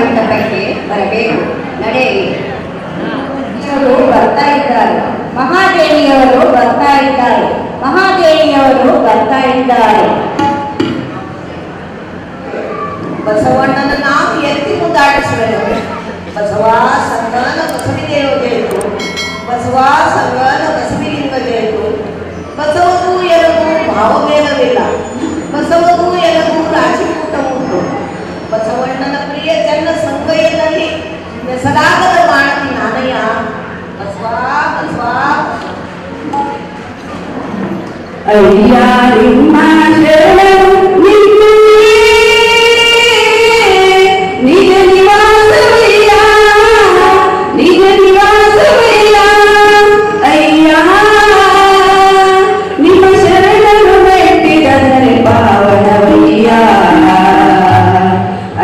ಮಂಟಪಕ್ಕೆ ಬರಬೇಕು. ನಡೆಯಿರಿ. ಇವರು ಬರ್ತಾ ಇದ್ದಾರೆ. ಮಹಾದೇವಿಯವರು ಬರ್ತಾ ಇದ್ದಾರೆ. ಮಹಾದೇವಿಯವರು ಬರ್ತಾ ಇದ್ದಾರೆ. ಬಸವಣ್ಣನ ನಾವು ಎತ್ತಿ ಮುಂದಾಡಿಸಬೇಕು. ಬಸವ ಸಂಗನ ಬಸವಿದೇವ ಜಯಿತು, ಬಸವ ಸಂಗನ ಬಸವಿಲಿಂಗ ಜಯಿತು. ಬಸವಗೂ ಎಲಗೂ ಭಾವಭೇದವಿಲ್ಲ, ಬಸವಗೂ ಎಲಗೂ ರಾಶಿಕೂಟ ಉಂಟು. ಬಸವಣ್ಣನ ಪ್ರಿಯ ಜನ ಸಂಗಯದಲ್ಲಿ ಹೆಸರಾಗದ ಮಾಡತಿ ನಾನಯ್ಯ. ಬಸವ ಬಸವ ಅಯ್ಯ ನಿಮ್ಮ ಶರಣು ನಿಜ ನಿವಾಸವಯ್ಯ, ನಿಜ ನಿವಾಸವಯ್ಯ. ಅಯ್ಯ ನಿಮ್ಮ ಶರಣನು ಮೆಟ್ಟಿದರೆ ಪಾವನವಯ್ಯ.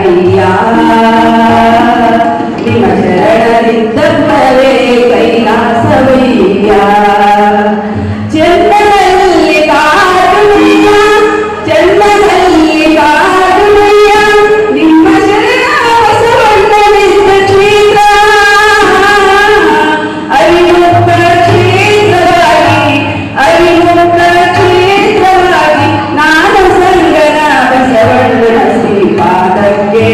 ಅಯ್ಯ ನಿಮ್ಮ ಶರಣರಿದ್ದವರೇ ಕೈಲಾಸವಯ್ಯ. ಜನ್ಮದಲ್ಲಿ ಕಾಡುವಯ್ಯ, ಜನ್ಮದಲ್ಲಿ ಕಾಡುವಯ್ಯ. ನಿಮ್ಮ ಶರಣ ಬಸವಣ್ಣನಿದ್ದ ಕ್ಷೇತ್ರ ಅರಿಮುಕ್ತ ಕ್ಷೇತ್ರವಾಗಿ, ಅರಿಮುಕ್ತ ಕ್ಷೇತ್ರವಾಗಿ ನಾನು ಸಂಗನ ಬಸವಣ್ಣನ ಶ್ರೀಪಾದಕ್ಕೆ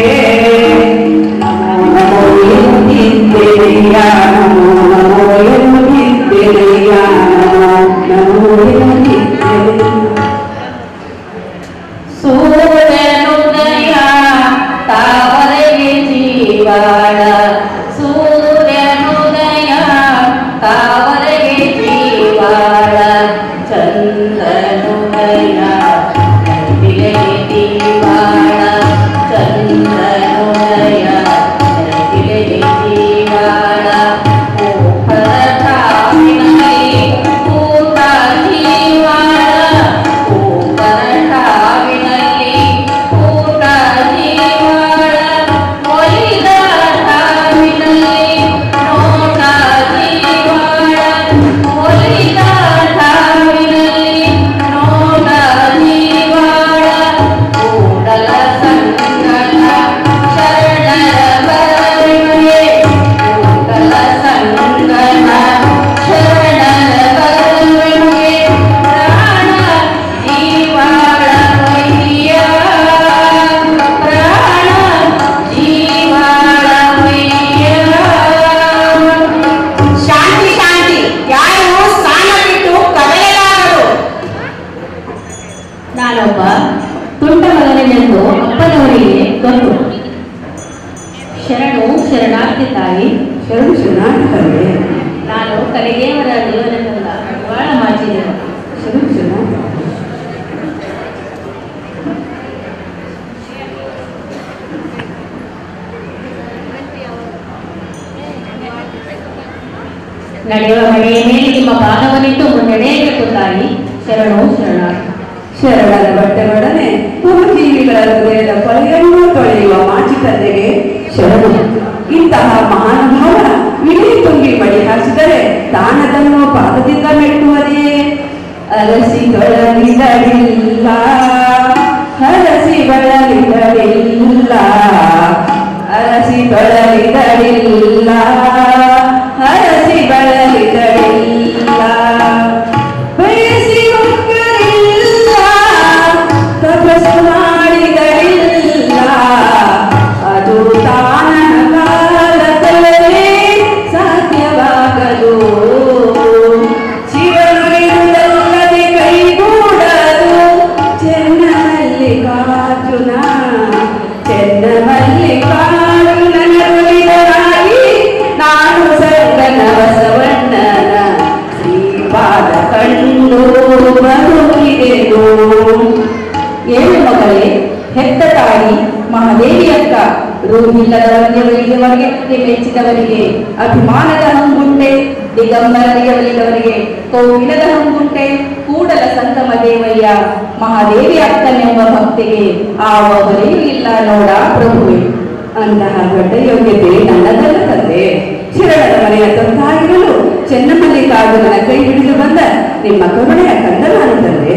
ನಮೋ ನಮೋ ಎಂದಿದ್ದೆಯ, ನಮೋ ನಮೋ ಎಂದಿದ್ದೆಯ, ನಮೋ ನಮೋ ಎಂದಿದ್ದೆ. ಸೂರ್ಯನುದಯ ತಾವರೆಗೆ ಜೀವಾಳ, ಸೂರ್ಯನುದಯ ತಾವರೆಗೆ ಜೀವಾಳ. ಚಂದ್ರನುದಯ ನೈದಿಲೆಗೆ ಜೀವಾಳ, ಚಂದ್ರನುದಯ ನೈದಿಲೆಗೆ ಜೀವಾಳ. ಊಪರಠಾವಿನಲ್ಲಿ ಊಟ ಜೀವಾಳ, ಊಪರಠಾವಿನಲ್ಲಿ ಊಟ ಜೀವಾಳ. ಒಲಿದ ಠಾವಿನಲ್ಲಿ ನೋಟ ಜೀವಾಳ, ಒಲಿದ ಠಾವಿನಲ್ಲಿ ನೋಟ ಜೀವಾಳ. ಕೂಡಲ ಸಂಗನ ಶರಣರ ಬರುವೆ, ಕೂಡಲ ಸಂಗನ ಶರಣರ ಬರುವೆ. ಪ್ರಾಣ ಜೀವಾಳ ವೈಯ, ಪ್ರಾಣ ಜೀವಾಳ ವೈಯ. ಶಾಂತಿ ಶಾಂತಿ. ಯಾರು ಸ್ಥಾನ ಬಿಟ್ಟು ಕದಲಲಾರರು. ನಾನೊಬ್ಬ ತುಂಟ ಮಗನೆಂದು ಅಪ್ಪನವರಿಗೆ ಗೊತ್ತು. ಶರಣು ಶರಣಾರ್ಥಿ ತಾಯಿ, ಶರಣು ಶರಣಾರ್ಥಿ ತಾಯಿ. ನಾನು ಕಲಿದೇವರ ದೇವರನ್ನೆಲ್ಲ ಬಹಳ ಮಾಚಿದೆನು. ಶರಣು ಶರಣಾರ್ಥಿ. ನಡೆಯುವ ಮನೆಯ ಮೇಲೆ ನಿಮ್ಮ ಪಾದವನ್ನಿಟ್ಟು ಮುನ್ನಡೆಯಬೇಕು ತಾಯಿ. ಶರಣು ಶರಣಾರ್ಥಿ. ಶರಣರ ಬಟ್ಟೆಗಳೊಡನೆ ಬಹುಜೀವಿಗಳ ಹೃದಯದ ಕೊಳೆಯನ್ನು ತೊಳೆಯುವ ಮಾಚಿಕತೆಗೆ ಶರಣು. ಇಂತಹ ಮಹಾನುಭಾವ ಇಡೀ ತುಂಬಿ ಬಡಿ ಹಾಸಿದರೆ ತಾನದನ್ನು ಪಾದದಿಂದ ಮೆಟ್ಟುವುದೇ. ಅರಸಿ ತೊಳಲಿದಳಿಲ್ಲ, ಹರಸಿ ಬಳಲಿದಳಿಲ್ಲ, ಅರಸಿ ತೊಳಲಿದಳಿಲ್ಲ, ಹರಸಿ ಬಳಲಿದಳಿಲ್ಲ. ಬಯಸಿ ಹೊಕ್ಕರಿಲ್ಲ, ತಪಸ್ಸು ಮಾಡಿದಳಿಲ್ಲ, ಅದು ತಾನ ಕಾಲದಲ್ಲೇ ಸಾಧ್ಯವಾಗದು. ಶಿವನು ಇರುವುದಲ್ಲದೆ ಕೈಗೂಡದು. ಚೆನ್ನಮಲ್ಲಿಕಾರ್ಜುನ, ಚೆನ್ನಮಲ್ಲಿಕಾರ್ಜುನನುಳಿದರಾಗಿ ನಾನು ಸಂಗನ ಬಸವಣ್ಣನ ಶ್ರೀಪಾದ ಕಂಡು ಬದುಕಿದೆನು. ಏಳು ಮಗಳೇ, ಹೆತ್ತ ತಾಯಿ ಮಹಾದೇವಿ ಅಕ್ಕ, ರೂಹಿಲ್ಲದವರಿಗೆ ಒಲಿದವರಿಗೆ ಮೆಚ್ಚಿದವರಿಗೆ, ಅಭಿಮಾನದ ಹಂಗುಂಟೆ ದಿಗಂಬರರಿಗೆ ಒಲಿದವರಿಗೆ ಕೋವಿಲದ ಹಂಗುಂಟೆ ಕೂಡಲ ಸಂಗಮ ದೇವಯ್ಯ. ಮಹಾದೇವಿ ಅಕ್ಕನೆಂಬ ಭಕ್ತಿಗೆ ಆವ ಹೊರೆಯೂ ಇಲ್ಲ ನೋಡ ಪ್ರಭುವೆ. ಅಂತಹ ದೊಡ್ಡ ಯೋಗ್ಯತೆ ನನ್ನದಲ್ಲ ತಂದೆ. ಶಿರಣರ ಮನೆಯ ತಂದಾಗಿರಲು ಚೆನ್ನಮಲ್ಲಿಕಾರ್ಜುನನ ಕೈ ಹಿಡಿದು ಬಂದ ನಿಮ್ಮ ಕರುಣೆಯ ಕಂದ ನಾನು ತಂದೆ.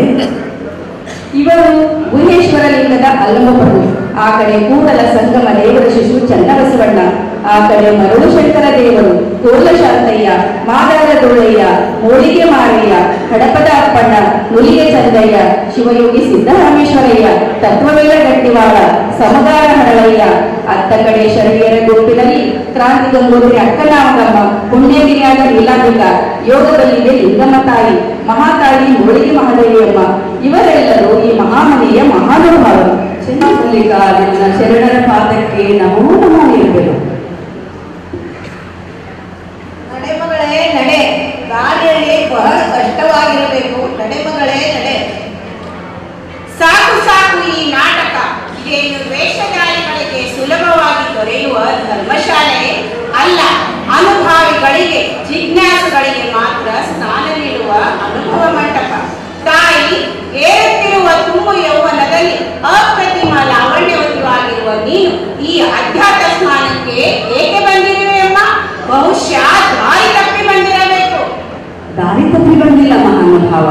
ಇವರು ಗುಹೇಶ್ವರ ಲಿಂಗದ ಅಲ್ಲಮ ಪ್ರಭು. ಆ ಕಡೆ ಕೂಡಲ ಸಂಗಮ ದೇವರ ಶಿಶು ಚನ್ನಬಸವಣ್ಣ, ಆ ಕಡೆ ಮರಳು ಶಂಕರ ದೇವರು, ಕೋಲ ಶಾಂತಯ್ಯ, ಮಾದಾರ ದೊಳ್ಳಯ್ಯ, ಮೋಳಿಗೆ ಮಾರಯ್ಯ, ಕಡಪದ ಅಪ್ಪಣ್ಣ, ನುಲಿಗೆ ಚಂದಯ್ಯ, ಶಿವಯೋಗಿ ಸಿದ್ದರಾಮೇಶ್ವರಯ್ಯ, ತತ್ವವೇಲ ಗಟ್ಟಿವಾಳ, ಸಮುದಾಯ ಹರಳಯ್ಯ. ಅತ್ತ ಕಡೆ ಶರಣೆಯರ ಗುಂಪಿನಲ್ಲಿ ಕ್ರಾಂತಿ ಗಂಗೋತ್ರಿ ಅಕ್ಕನಾಮಗಮ್ಮ, ಪುಣ್ಯಗಿರಿಯಾದ ನೀಲಾಂಬಿಕಾ, ಯೋಗದಲ್ಲಿದೆ ಲಿಂಗಮ್ಮ ತಾಯಿ, ಮಹಾತಾಯಿ ಮೋಳಿಗೆ ಮಹಾದೇವಿಯಮ್ಮ. ಇವರೆಲ್ಲರೂ ಈ ಮಹಾಮನೆಯ ಮಹಾನುಭಾವರು. ಚೆನ್ನಮಲ್ಲಿಕಾರ್ಜುನ ಶರಣರ ಪಾದಕ್ಕೆ ನಮೋ ನಮೋ ಇರಬೇಕು. ನಡೆ ಮಗಳೇ ನಡೆ, ದಾರಿಯಲ್ಲಿ ಬಹಳ ಕಷ್ಟವಾಗಿರಬೇಕು. ನಡೆ ಮಗಳೇ ನಡೆ. ಸಾಕು ಸಾಕು ಈ ನಾಟಕ. ಇದೇನು ವೇಷಧಾರಿಗಳಿಗೆ ಸುಲಭವಾಗಿ ದೊರೆಯುವ ಧರ್ಮಶಾಲೆ ಅಲ್ಲ. ಅನುಭಾವಿಗಳಿಗೆ, ಜಿಜ್ಞಾಸುಗಳಿಗೆ ಮಾತ್ರ ಸ್ಥಾನ ನೀಡುವ ಅನುಭವ ಮಂಟಪ. ತಾಯಿ, ಏರುತ್ತಿರುವ ತುಂಬು ಯೌವನದಲ್ಲಿ ಅಪ್ರತಿಮ ಲಾವಣ್ಯವತಿಯಾಗಿರುವ ನೀನು ಈ ಅಧ್ಯಾತ್ಮ ಸ್ನಾನಕ್ಕೆ ಏಕೆ ಬಂದಿರುವೆಯಮ್ಮ? ಬಹುಶಃ ದಾರಿ ತಪ್ಪಿ ಬಂದಿರಬೇಕು. ದಾರಿ ತಪ್ಪಿ ಬಂದಿಲ್ಲ ಮಹಾನುಭಾವ,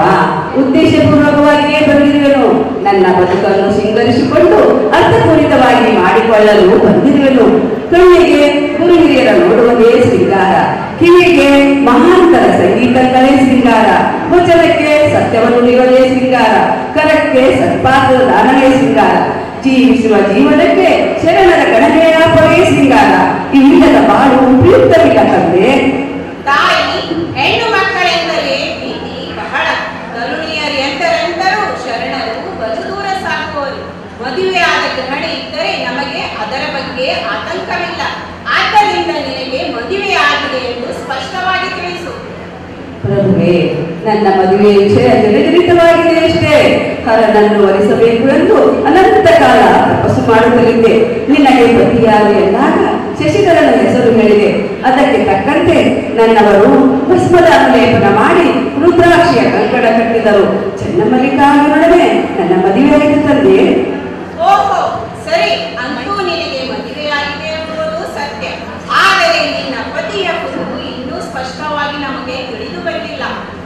ಉದ್ದೇಶಪೂರ್ವಕವಾಗಿಯೇ ಬಂದಿರುವೆನು. ನನ್ನ ಬದುಕನ್ನು ಸಿಂಗರಿಸಿಕೊಂಡು ಅರ್ಥಪೂರಿತವಾಗಿ ಮಾಡಿಕೊಳ್ಳಲು ಬಂದಿರುವೆನು. ಕಣ್ಣಿಗೆ ಗುರು ಹಿರಿಯರ ನೋಡುವುದೇ ಶೃಂಗಾರ, ಕಿವಿಗೆ ಮಹಾಂತರ ಸಂಗೀತಗಳೇ ಶೃಂಗಾರ, ವಚನಕ್ಕೆ ಸತ್ಯವನ್ನು ನೀಡುವುದೇ ಶೃಂಗಾರ, ಕರಕ್ಕೆ ಸತ್ಪಾತ್ರದ ದಾನವೇ ಶೃಂಗಾರ, ಜೀವಿಸುವ ಜೀವನಕ್ಕೆ ಶರಣರ ಗಣನೆಯಾಪವೇ ಶೃಂಗಾರ. ಇವಿಲ್ಲದ ಬಾಳು ಉಪಯುಕ್ತವಿಲ್ಲ ತಂದೆ. ತಾಯಿ, ಹೆಣ್ಣು ಮಕ್ಕಳೆಂದರೆ ಪ್ರೀತಿ ಬಹಳ. ತರುಣಿಯರು ಎಂತರೆಂತರೂ ಶರಣರು ಬಲು ದೂರ ಸಾಕುವರು. ಮದುವೆ ಆದ ಗೃಹಿಣಿ ಇದ್ದರೆ ನಮಗೆ ಅದರ ಬಗ್ಗೆ ಆತಂಕವಿಲ್ಲ. ಆದ್ದರಿಂದ ನಿನಗೆ ಮದುವೆ ಆಗಿದೆ ಎಂದು ಸ್ಪಷ್ಟವಾಗಿ ತಿಳಿಸು. ಪ್ರಭುವೇ, ನನ್ನ ಮದುವೆ ವಿಷಯ ಜನಿತವಾಗಿದೆ ಅಷ್ಟೇ. ಹರನನ್ನು ವರಿಸಬೇಕು ಎಂದು ಅನಂತ ಕಾಲ ತಪಸ್ಸು ಮಾಡುತ್ತಲಿದ್ದೆ. ನಿನಗೆ ಪತಿಯಾದ ಎಂದಾಗ ಶಶಿಧರನ ಹೆಸರು ಹೇಳಿದೆ. ಅದಕ್ಕೆ ತಕ್ಕಂತೆ ನನ್ನವರು ಭಸ್ಮದ ಲೇಪನ ಮಾಡಿ ರುದ್ರಾಕ್ಷಿಯ ಕಂಕಣ ಕಟ್ಟಿದರು. ಚೆನ್ನಮಲ್ಲಿಕಾರ್ಜುನೊಡನೆ ನನ್ನ ಮದುವೆ ಆಯಿತು ತಂದೆ. ಓಹೋ, ಸರಿ. ಅಂತೂ ನಿನಗೆ ಮದುವೆಯಾಗಿದೆ ಎಂಬುದು ಸತ್ಯ. ಆದರೆ ನಿನ್ನ ಪತಿಯ ಕುರಿತು ಇನ್ನೂ ಸ್ಪಷ್ಟವಾಗಿ ನಮಗೆ ತಿಳಿದು ಬಂದಿಲ್ಲ.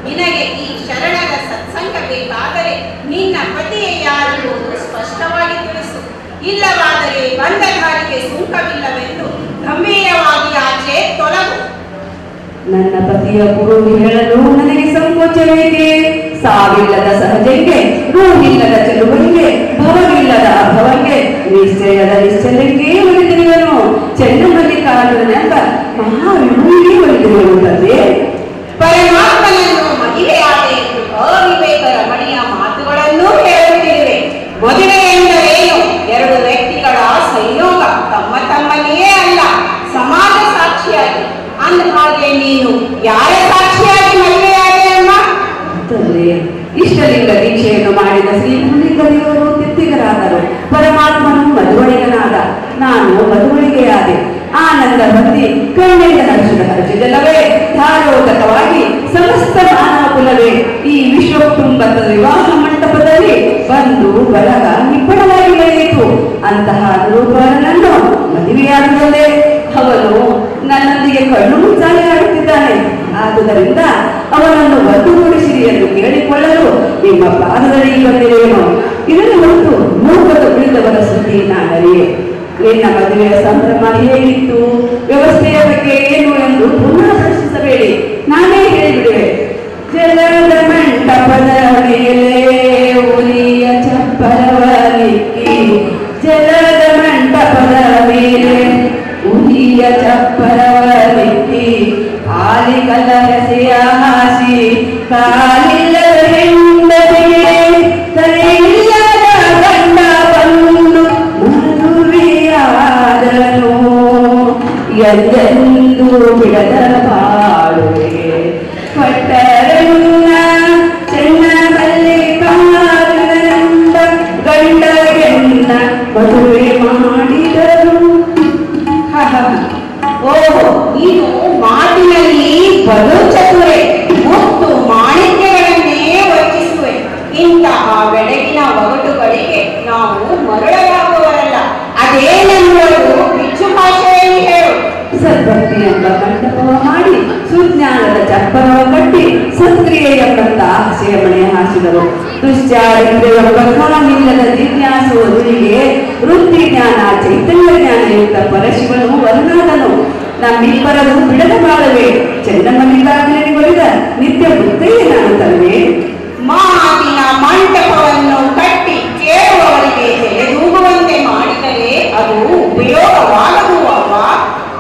ನಿನಗೆ ಈ ಶರಣರ ಸತ್ಸಂಗ ಬೇಕಾದರೆ ನಿನ್ನ ಪತಿಯೇ ಯಾರೆಂಬುದು ಸ್ಪಷ್ಟವಾಗಿ ತಿಳಿಸು. ಇಲ್ಲವಾದರೆ ಬಂದ ದಾರಿಗೆ ಸುಂಕವಿಲ್ಲವೆಂದು ಗಂಭೀರವಾಗಿ ಆಚೆ ತೊಲಗು. ನನ್ನ ಪತಿಯ ಗುರು ಹೇಳಲು ನನಗೆ ಸಂಕೋಚವೇಕೆ? ಸಾವಿಲ್ಲದ ಸಹಜಕ್ಕೆ, ರೂಹಿಲ್ಲದ ಚೆಲುವರಿಗೆ, ಭವವಿಲ್ಲದ ಅಭವಕ್ಕೆ, ನಿಶ್ಚಯದ ನಿಶ್ಚಲಕ್ಕೆ ಒಲಿದಿರುವನು. ಚೆನ್ನಮಲ್ಲಿಕಾರ್ಜುನನೆಂಬ ಮಹಾವಿಭೂಮಿಗೆ ಒಲಿದಿರುವನು ತಂದೆ. ಪರಮಾತ್ಮನನ್ನು ಮದುವೆಯಾದ ಎಂದು ಅವಿವೇಕ ರಮಣೀಯ ಮಾತುಗಳನ್ನು ಹೇಳುತ್ತಿರುವೆ. ಮದುವೆ ಎಂದರೇನು? ಎರಡು ವ್ಯಕ್ತಿಗಳ ಸಂಯೋಗ, ತಮ್ಮ ತಮ್ಮನೆಯೇ ಅಲ್ಲ, ಸಮಾಜ ಸಾಕ್ಷಿಯಾಗಿ. ಅಂದ ಹಾಗೆ ನೀನು ಯಾರ ಸಾಕ್ಷಿಯಾಗಿ ಮದುವೆಯಾದೆ ಅಮ್ಮ? ತಂದೆ, ಇಷ್ಟಲಿಂಗ ದೀಕ್ಷೆಯನ್ನು ಮಾಡಿದ ಶ್ರೀ ಗುರುಲಿಂಗದೇವರು ತಿತ್ತಿಗರಾದರು. ಪರಮಾತ್ಮನು ಮದುವಳಿಗನಾದ, ನಾನು ಮದುವಳಿಗೆಯಾದೆ. ಆನಂದ ಬಂದಿ ಕಣ್ಣಿಂದ ನಡೆಸಿದ ಹರ್ಷಜಲವೇ, ಧಾರೋದಕವಾಗಿ ಸಮಸ್ತ ಮಾನವ ಕುಲವೇ ಈ ವಿಶ್ವ ಕುಟುಂಬದ ವಿವಾಹ ಮಂಟಪದಲ್ಲಿ ಬಂದು ಬಳಗ ನಿಬ್ಬಳವಾಗಿ ನಡೆಯಿತು. ಅಂತಹ ಅನುರೂಪನನ್ನು ಮದುವೆಯಾಗುವುದೇ. ಅವನು ನನ್ನೊಂದಿಗೆ ಕಣ್ಣು ಮುಚ್ಚಾಲೆ ಆಡುತ್ತಿದ್ದಾನೆ. ಆದುದರಿಂದ ಅವನನ್ನು ಒಟ್ಟುಗೂಡಿಸಿರಿ ಎಂದು ಕೇಳಿಕೊಳ್ಳಲು ನಿಮ್ಮ ಪಾದದಲ್ಲಿ ಬಂದಿರುವೆನು. ಇದನ್ನು ಹೊರತು ಮೂಕದ ಉಳಿದವರ ಸುದ್ದಿ ನಾನರಿಯೆ. ನಿನ್ನ ಮದುವೆಯ ಸಂಭ್ರಮ ಹೇಗಿತ್ತು, ವ್ಯವಸ್ಥೆಯ ಬಗ್ಗೆ ಏನು ಎಂದು ಪುನಃ ಪ್ರಶ್ನಿಸಬೇಡಿ, ನಾನೇ ಹೇಳಿಬಿಡುವೆ. ಜಲದ ಮಂಟಪದ ಮೇಲೆ ಹುಲಿಯ ಚಪ್ಪರವ ನಿಕ್ಕಿ, ಜಲದ ಮಂಟಪದ ಮೇಲೆ ಹುಲಿಯ ಚಪ್ಪರವ ನಿಕ್ಕಿ, ಕಾಲಿಕಲ ಹೆಸೆಯ ಹಾಸಿ ಕಾಲಿಲ್ಲದ ಹೆಂಡರಿಗೆ ತಲೆಯಿಲ್ಲದ ಗಂಡ ಬಂದು ಮದುವೆಯಾದನು. ಎಂದೆಂದು ಬಿಡದ ಬಾಳುವೆ ಪಟ್ಟರನ್ನ ಚೆನ್ನಮಲ್ಲಿಕಾರ್ಜುನನೆಂಬ ಗಂಡಗೆನ್ನ ಮದುವೆ ಮಾಡಿದರು. ಓಹೋ, ನೀನು ಮಾತಿನಲ್ಲಿ ಬಲು ಚತುರೆ, ಮುತ್ತು ಮಾಣಿಕ್ಯಗಳನ್ನೇ ವರ್ಚಿಸುವೆ. ಇಂತಹ ಬೆಳಗಿನ ಒಗಟುಗಳಿಗೆ ನಾವು ಮರಳಲಾಗುವವರಲ್ಲ. ಅದೇ ನಮ್ಮವರು ಬಿಚ್ಚು ಭಾಷೆಯಲ್ಲಿ ಹೇಳು. ಸದ್ಭಕ್ತಿ ಎಂಬ ಮಂಟಪವ ಮಾಡಿ ಸುಜ್ಞಾನದ ಚಪ್ಪರವ ಕಟ್ಟಿ ಸತ್ಕ್ರಿಯೆ ಎಂಬಂತ ಆಸೆಯ ಮನೆ ಹಾಸಿದರು. ದುಶ್ಚಾರಿತ್ರ್ಯ ಎಂಬ ಕಾಮಿಲ್ಲದ ಜಿಜ್ಞಾಸು ದುರಿಗೆ ವೃತ್ತಿ ಜ್ಞಾನ ಚೈತನ್ಯ ಜ್ಞಾನಯುಕ್ತ ಪರಶಿವನು ವರುಣಾದನು. ನಮ್ಮಿಬ್ಬರದು ಬಿಡದ ಬಾಳವೆ ಚನ್ನಮಲ್ಲಿಕಾರ್ಜುನನಿಗೆ ಒಲಿದ ನಿತ್ಯ ಬುದ್ಧೆಯೇ ನಾನು ತರುವೆ. ಮಾತಿನ ಮಂಟಪವನ್ನು ಕಟ್ಟಿ ಕೇಳುವವರಿಗೆ ತಲೆದೂಗುವಂತೆ ಮಾಡಿದರೆ ಅದು ಉಪಯೋಗವಾಗದು ಅವ.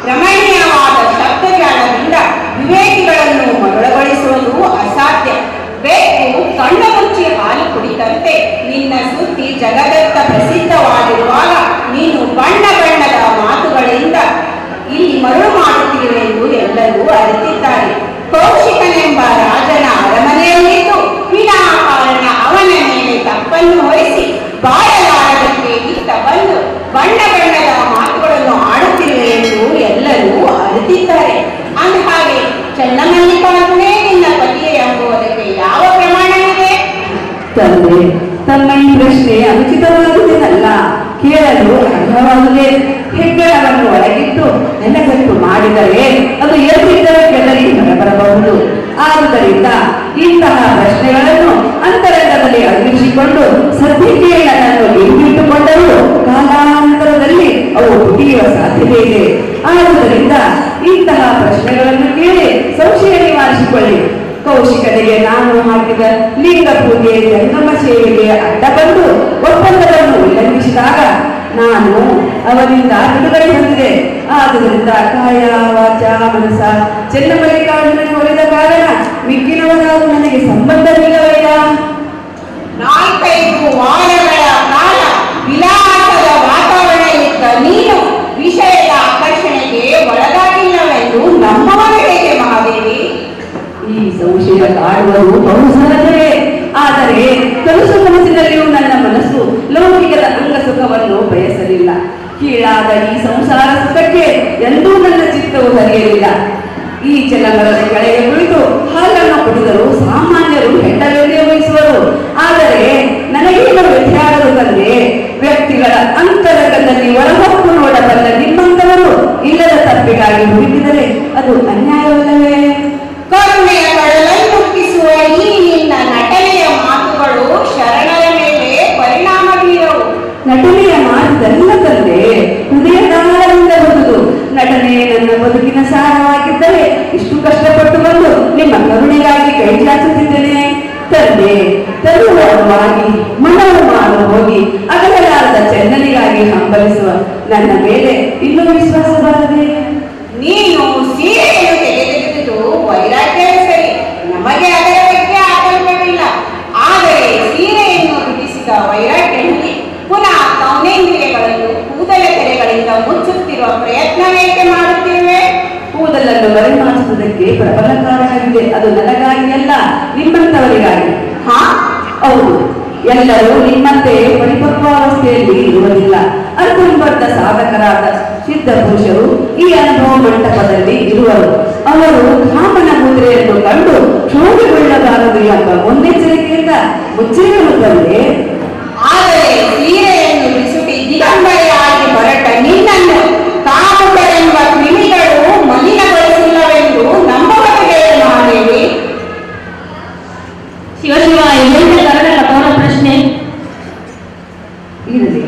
ರಮಣೀಯವಾದ ಶಬ್ದಜಾಲದಿಂದ ವಿವೇಕಿಗಳನ್ನು ಮರಳಗೊಳಿಸುವುದು ಅಸಾಧ್ಯ. ಬೇಕು ಕಣ್ಣ ಮುಚ್ಚಿ ಹಾಲು ಕುಡಿದಂತೆ ನಿನ್ನ ಸುದ್ದಿ ಜಗದತ್ತ ಪ್ರಸಿದ್ಧವಾಗಿರುವಾಗ ನೀನು ಬಣ್ಣ ಬಣ್ಣದ ಮಾತುಗಳಿಂದ ಇಲ್ಲಿ ಮರಳು ಮಾಡುತ್ತಿರುವೆಂದು ಎಲ್ಲರೂ ಅರಿತಿದ್ದಾರೆ. ಕೌಶಿಕನೆಂಬ ರಾಜನ ಅರಮನೆಯಲ್ಲಿದ್ದು ವಿನಾಕಾರಣ ಅವನ ಮೇಲೆ ತಪ್ಪನ್ನು ಹೊರಿಸಿ ಬಾಳಲಾರದಂತೆ ಇತ್ತ ಬಂದು ಬಣ್ಣ ಬಣ್ಣದ ಮಾತುಗಳನ್ನು ಆಡುತ್ತಿರುವೆ ಎಂದು ಎಲ್ಲರೂ ಅರಿತಿದ್ದಾರೆ. ಅಂದಹಾಗೆ ಚನ್ನಮಲ್ಲಿಕಾರ್ಜುನೇ ನಿನ್ನ ಪತಿಯೇ ಎಂಬುದಕ್ಕೆ ಯಾವ ಪ್ರಮಾಣವಿದೆ? ತಂದೆ, ತಮ್ಮ ಈ ಪ್ರಶ್ನೆ ಅನುಚಿತವಾದುದೇನಲ್ಲ, ಕೇಳಲು ಅರ್ಹವಾದುದೇ. ಹೆಗ್ಗಳವನ್ನು ಒಳಗಿಟ್ಟು ನೆನಗಟ್ಟು ಮಾಡಿದರೆ ಅದು ಎಲ್ಲಿದ್ದರ ಕೆಳಗೆ ಹೊರಬರಬಹುದು. ಆದುದರಿಂದ ಇಂತಹ ಪ್ರಶ್ನೆಗಳನ್ನು ಅಂತರಂಗದಲ್ಲಿ ಅನ್ವೇಷಿಸಿಕೊಂಡು ಸದ್ಯಕ್ಕೆ ನನ್ನನ್ನು ಹಿಂದಿಟ್ಟುಕೊಂಡರೂ ಕಾಲಾಂತರದಲ್ಲಿ ಅವು ಹುಟ್ಟಿಯುವ ಸಾಧ್ಯತೆ ಇದೆ. ಆದುದರಿಂದ ಇಂತಹ ಪ್ರಶ್ನೆಗಳನ್ನು ಕೇಳಿ ಸಂಶಯ ನಿವಾರಿಸಿಕೊಳ್ಳಿ. ಕೌಶಿಕನಿಗೆ ನಾನು ಹಾಕಿದ ಲಿಂಗ ಪೂಜೆ ಜಂಗಮ ಸೇವೆಗೆ ಅಡ್ಡ ಬಂದು ಒಪ್ಪಂದವನ್ನು ಉಲ್ಲಂಘಿಸಿದಾಗ ನಾನು ಅವನಿಂದ ಬಿಡುಗಡೆ ಹೊಂದಿದೆ. ಆದುದರಿಂದ ಕಾಯ ವಾಚ ಮನಸ ಚನ್ನಮಲ್ಲಿಕಾರ್ಜುನನಿಗೆ ಒಲಿದ ಕಾರಣ ಮಿಕ್ಕಿನವರಾದ ನನಗೆ ಸಂಬಂಧವಿಲ್ಲವಯ್ಯ. 4-5 ವಾರಗಳ ಕಾಲ ವಿಲಾಸದ ವಾತಾವರಣ ಇದ್ದ ನೀನು ವಿಷಯದ ಆಕರ್ಷಣೆಗೆ ಒಳಗಾಗಿಲ್ಲವೆಂದು ನಮ್ಮವರು ಹೇಗೆ ಮಹಾದೇವಿ? ಈ ಸಂಶಯ ಕಾಡುವುದು ಬಹು ಸಹಜವೇ. ಆದರೆ ಕನಸು ಕನಸಿನಲ್ಲಿಯೂ ನನ್ನ ಮನಸ್ಸು ಲೌಕಿಕದ ಅಂಗ ಸುಖವನ್ನು ಬಯಸಲಿಲ್ಲ. ಕೀಳಾದ ಈ ಸಂಸಾರ ಸುಖಕ್ಕೆ ಎಂದೂ ನನ್ನ ಚಿತ್ತವು ಹರಿಯಲಿಲ್ಲ. ಈ ಚಲಮರದ ಕೆಳಗೆ ಕುಳಿತು ಹಾಲನ್ನು ಕುಡಿದರು ಸಾಮಾನ್ಯರು ಹೆಂಡವೆಂದೇ ವಹಿಸುವರು. ಆದರೆ ನನಗೇನು ವ್ಯತ್ಯಾಸವು ತಂದೆ? ವ್ಯಕ್ತಿಗಳ ಅಂತರಂಗದಲ್ಲಿ ಒಳಹೊಕ್ಕು ನೋಡಬಲ್ಲ ನಿಮ್ಮಂತವರು ಇಲ್ಲದ ತಪ್ಪಿಗಾಗಿ ಹುಡುಕಿದರೆ ಅದು ಅನ್ಯಾಯವಲ್ಲವೇ? ಕರುಣೆಯ ಕಡಲನ್ನು ಮುಟ್ಟಿಸುವ ಈ ನಿನ್ನ ನಟನೆಯ ಮಾತುಗಳು ಶರಣರ ಮೇಲೆ ಪರಿಣಾಮ ಬೀರವು. ನಟನೆಯ ಮಾತಲ್ಲ ತಂದೆ, ಹೃದಯದಾಳದಿಂದ ಬರುವುದು. ನಟನೆ ನನ್ನ ಬದುಕಿನ ಸಾರವಾಗಿದ್ದರೆ ಇಷ್ಟು ಕಷ್ಟಪಟ್ಟು ಬಂದು ನಿಮ್ಮ ಕರುಣೆಗಾಗಿ ಕೈ ಚಾಚುತ್ತಿದ್ದೇನೆ. ತಂದೆ, ತರುವಾಗಿ ಮನವು ಮಾರು ಹೋಗಿ ಅಗಲಲಾರದ ಚೆನ್ನನಿಗಾಗಿ ಹಂಬಲಿಸುವ ನನ್ನ ಮೇಲೆ ಇನ್ನೂ ವಿಶ್ವಾಸ ಬರದೆ. ನೀನು ಸೀರೆಯನ್ನು ತೆಗೆದುಕೊಂಡು ವೈರಾಗ್ಯವೇ ಸರಿ, ನಮಗೆ ಅದರ ಬಗ್ಗೆ ಆತಂಕವಿಲ್ಲ. ಆದರೆ ಸೀರೆಯನ್ನು ಬಿಡಿಸಿದ ವೈರಾಗ್ಯದಲ್ಲಿ ಪುನಃ ಕೌನೇಂದ್ರಿಯಗಳನ್ನು ಕೂದಲ ತೆರೆಗಳಿಂದ ಮುಚ್ಚುತ್ತಿರುವ ಪ್ರಯತ್ನವೇಕೆ ಮಾಡುತ್ತಿರುವೆ? ಕೂದಲನ್ನು ಮರೆಮಾಚುವುದಕ್ಕೆ ಪ್ರಬಲ ಕಾರಣವಿದೆ. ಅದು ನನಗಾಗಿ ಅಲ್ಲ, ನಿಮ್ಮಂತವರಿಗಾಗಿ. ಹೌದು, ಎಲ್ಲರೂ ನಿಮ್ಮಂತೆ ಪರಿಪಕ್ವಾವಸ್ಥೆಯಲ್ಲಿ ಇರುವುದಿಲ್ಲ. ಅರ್ಧಂಬರ್ಧ ಸಾಧಕರಾದ ಸಿದ್ಧ ಪುರುಷರು ಈ ಅನುಭವ ಮಂಟಪದಲ್ಲಿ ಇರುವರು. ಅವರು ಕಾಮನ ಮುದ್ರೆಯನ್ನು ಕಂಡು ಶೋಭೆಗೊಳ್ಳಬಾರದು ಎಂಬ ಮುನ್ನೆಚ್ಚರಿಕೆಯಿಂದ ಮುಚ್ಚಿರುವುದಲ್ಲೇ. ಆದರೆ ಸೀರೆಯನ್ನು ಬಿಸುಟಿ ದಿಗಂಬರೆಯಾಗಿ ಹೊರಟ ನಿನ್ನನ್ನು ಕಾಮುಕರೆಂಬ ಕ್ರಿಮಿಗಳು ಮಲಿನಗೊಳಿಸಿಲ್ಲವೆಂದು ನಂಬಬಹುದೇ ಮಹಾದೇವಿ? ಶಿವಶಿವ, ಎಲ್ಲೆಂದ ಕರಡ ಕಠೋರ ಪ್ರಶ್ನೆ. ಇರಲಿ